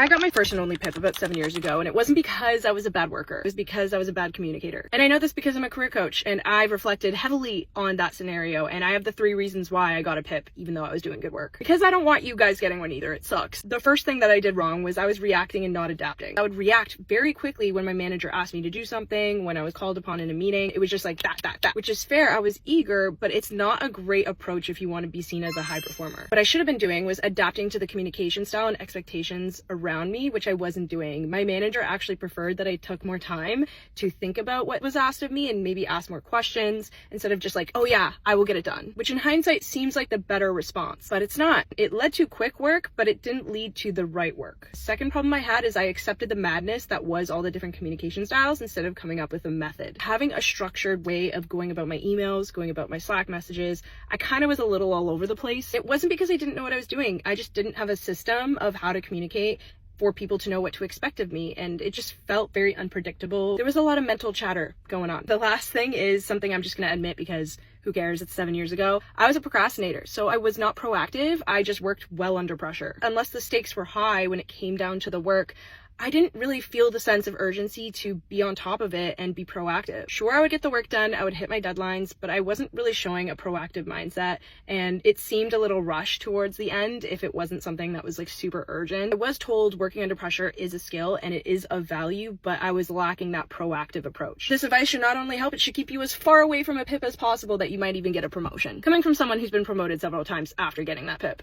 I got my first and only PIP about 7 years ago, and it wasn't because I was a bad worker. It was because I was a bad communicator. And I know this because I'm a career coach, and I've reflected heavily on that scenario, and I have the 3 reasons why I got a PIP, even though I was doing good work. Because I don't want you guys getting one either. It sucks. The first thing that I did wrong was I was reacting and not adapting. I would react very quickly when my manager asked me to do something, when I was called upon in a meeting. It was just like that, which is fair. I was eager, but it's not a great approach if you want to be seen as a high performer. What I should have been doing was adapting to the communication style and expectations around me, which I wasn't doing. My manager actually preferred that I took more time to think about what was asked of me and maybe ask more questions instead of just like, oh yeah, I will get it done, which in hindsight seems like the better response, but it's not. It led to quick work, but it didn't lead to the right work. Second problem I had is I accepted the madness that was all the different communication styles instead of coming up with a method. Having a structured way of going about my emails, going about my Slack messages, I kind of was a little all over the place. It wasn't because I didn't know what I was doing. I just didn't have a system of how to communicate for people to know what to expect of me, and it just felt very unpredictable. There was a lot of mental chatter going on. The last thing is something I'm just gonna admit because who cares, it's 7 years ago. I was a procrastinator, so I was not proactive. I just worked well under pressure. Unless the stakes were high when it came down to the work, I didn't really feel the sense of urgency to be on top of it and be proactive. Sure, I would get the work done, I would hit my deadlines, but I wasn't really showing a proactive mindset, and it seemed a little rushed towards the end if it wasn't something that was like super urgent. I was told working under pressure is a skill and it is of value, but I was lacking that proactive approach. This advice should not only help, it should keep you as far away from a PIP as possible that you might even get a promotion. Coming from someone who's been promoted several times after getting that PIP.